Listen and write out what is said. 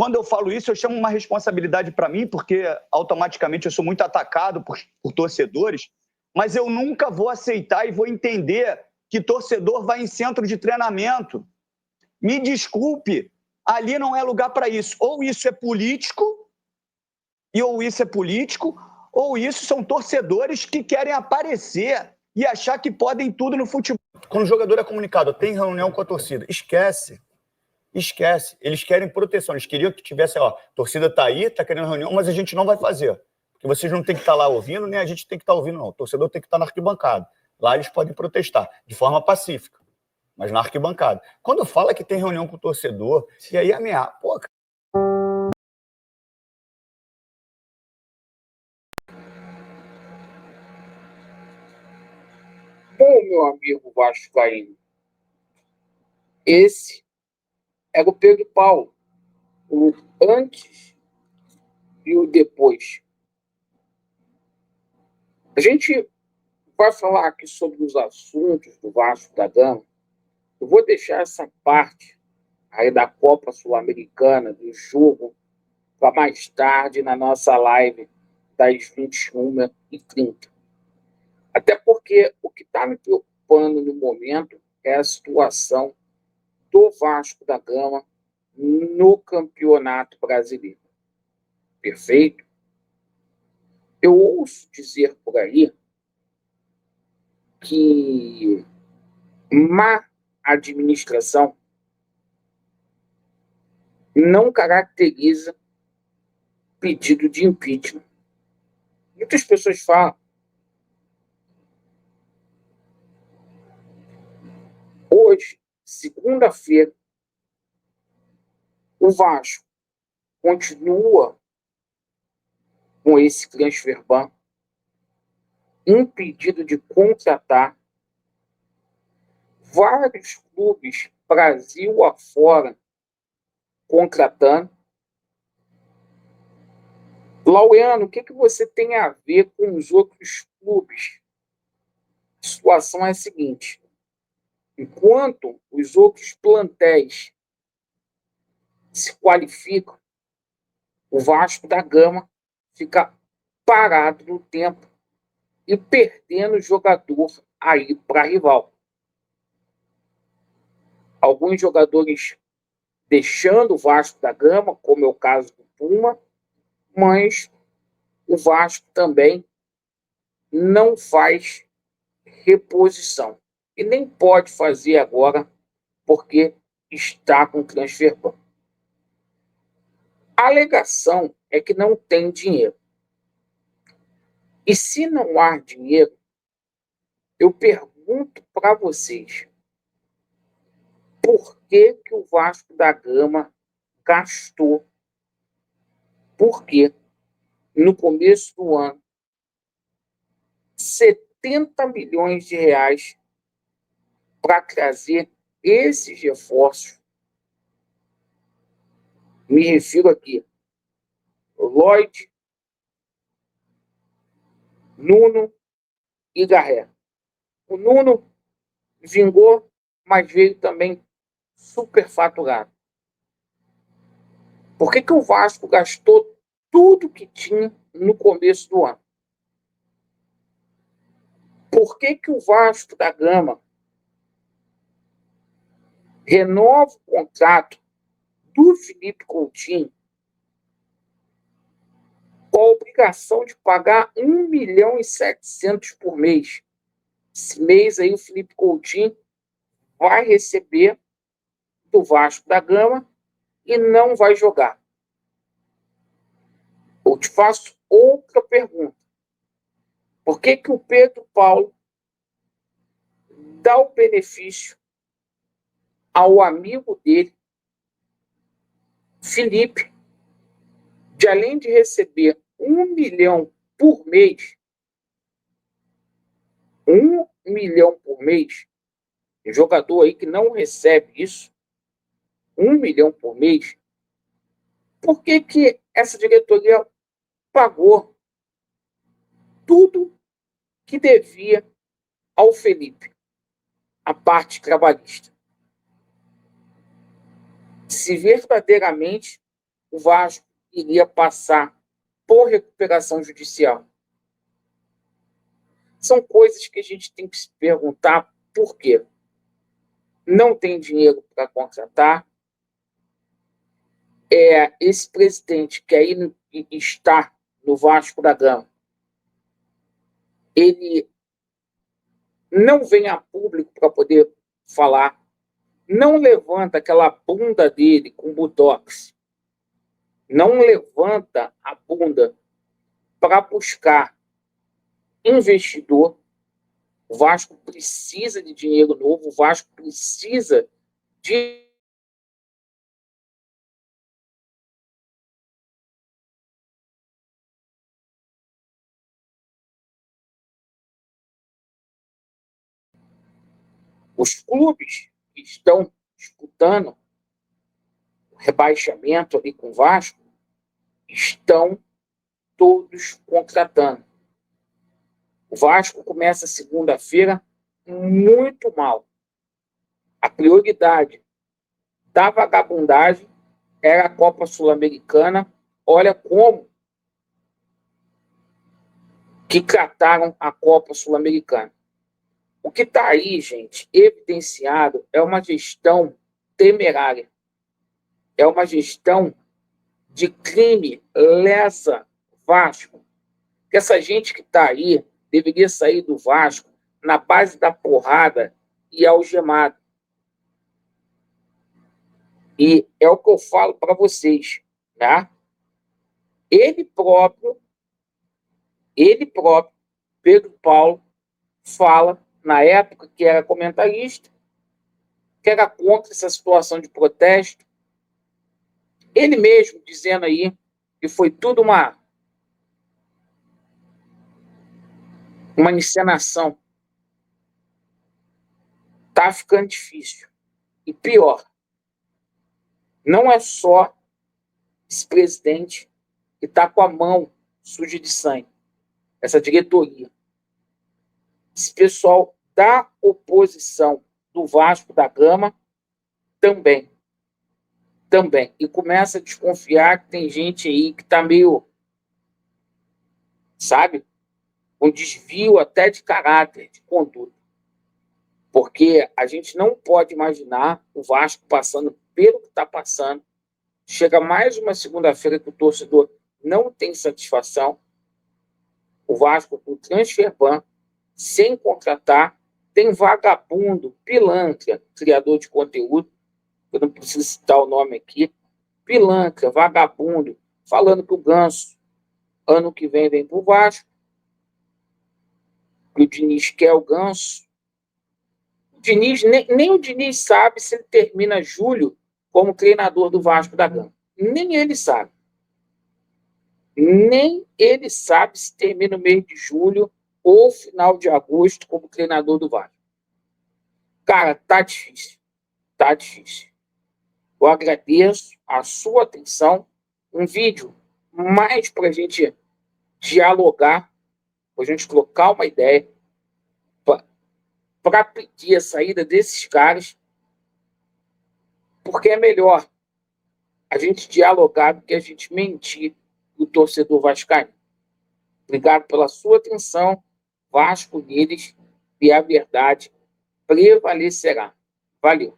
quando eu falo isso, eu chamo uma responsabilidade para mim, porque automaticamente eu sou muito atacado por torcedores, mas eu nunca vou aceitar e vou entender que torcedor vai em centro de treinamento. Me desculpe, ali não é lugar para isso. Ou isso é político, ou isso são torcedores que querem aparecer e achar que podem tudo no futebol. Quando o jogador é comunicado, tem reunião com a torcida, esquece. Eles querem proteção, eles queriam que tivesse, ó, a torcida tá aí, tá querendo reunião, mas a gente não vai fazer. Porque vocês não tem que estar lá ouvindo, nem a gente tem que estar ouvindo, não. O torcedor tem que estar na arquibancada. Lá eles podem protestar, de forma pacífica, mas na arquibancada. Quando fala que tem reunião com o torcedor, e aí ameaça, pô, cara. Bom, meu amigo vascaíno, esse era o Pedro Paulo, o antes e o depois. A gente vai falar aqui sobre os assuntos do Vasco da Gama. Eu vou deixar essa parte aí da Copa Sul-Americana, do jogo, para mais tarde na nossa live das 21h30. Até porque o que está me preocupando no momento é a situação do Vasco da Gama no Campeonato Brasileiro. Perfeito? Eu ouço dizer por aí que má administração não caracteriza pedido de impeachment. Muitas pessoas falam. Hoje, segunda-feira, o Vasco continua com esse transfer ban, impedido de contratar. Vários clubes, Brasil afora, contratando. Laureano, o que você tem a ver com os outros clubes? A situação é a seguinte: enquanto os outros plantéis se qualificam, o Vasco da Gama fica parado no tempo e perdendo jogador aí para rival. Alguns jogadores deixando o Vasco da Gama, como é o caso do Puma, mas o Vasco também não faz reposição. E nem pode fazer agora, porque está com transfer ban. A alegação é que não tem dinheiro. E se não há dinheiro, eu pergunto para vocês, por que o Vasco da Gama gastou? Por que no começo do ano 70 milhões de reais para trazer esses reforços? Me refiro aqui Lloyd, Nuno e Garré. O Nuno vingou, mas veio também superfaturado. Por que o Vasco gastou tudo que tinha no começo do ano? Por que o Vasco da Gama renova o contrato do Felipe Coutinho com a obrigação de pagar 1.700.000 por mês? Esse mês aí o Felipe Coutinho vai receber do Vasco da Gama e não vai jogar. Eu te faço outra pergunta. Por que o Pedro Paulo dá o benefício ao amigo dele, Felipe, de além de receber 1 milhão por mês, 1 milhão por mês, tem jogador aí que não recebe isso, 1 milhão por mês, por que essa diretoria pagou tudo que devia ao Felipe, a parte trabalhista? Se verdadeiramente o Vasco iria passar por recuperação judicial. São coisas que a gente tem que se perguntar por quê. Não tem dinheiro para contratar. Esse presidente que aí está no Vasco da Gama, ele não vem a público para poder falar, não levanta aquela bunda dele com botox, não levanta a bunda para buscar investidor. O Vasco precisa de dinheiro novo, o Vasco precisa de os clubes que estão disputando o rebaixamento ali com o Vasco estão todos contratando. O Vasco começa segunda-feira muito mal. A prioridade da vagabundagem era a Copa Sul-Americana. Olha como que trataram a Copa Sul-Americana. O que está aí, gente, evidenciado é uma gestão temerária. É uma gestão de crime lesa Vasco. Que essa gente que está aí deveria sair do Vasco na base da porrada e algemado. E é o que eu falo para vocês, né? Ele próprio, Pedro Paulo, fala, na época que era comentarista, que era contra essa situação de protesto. Ele mesmo dizendo aí que foi tudo uma encenação. Tá ficando difícil. E pior, não é só esse presidente que está com a mão suja de sangue, essa diretoria. Esse pessoal da oposição do Vasco da Gama também. E começa a desconfiar que tem gente aí que está meio, sabe, com desvio até de caráter, de conduta. Porque a gente não pode imaginar o Vasco passando pelo que está passando. Chega mais uma segunda-feira que o torcedor não tem satisfação. O Vasco com transfer ban, sem contratar, tem vagabundo, pilantra, criador de conteúdo, eu não preciso citar o nome aqui, pilantra, vagabundo, falando que o Ganso, ano que vem para o Vasco, que o Diniz quer o Ganso. O Diniz, nem o Diniz sabe se ele termina julho como treinador do Vasco da Gama. Nem ele sabe. Nem ele sabe se termina no mês de julho ou final de agosto como treinador do Vasco. Cara, tá difícil. Tá difícil. Eu agradeço a sua atenção. Um vídeo mais para a gente dialogar, para a gente trocar uma ideia, para pedir a saída desses caras, porque é melhor a gente dialogar do que a gente mentir o torcedor vascaíno. Obrigado pela sua atenção. Vasco neles e a verdade prevalecerá. Valeu.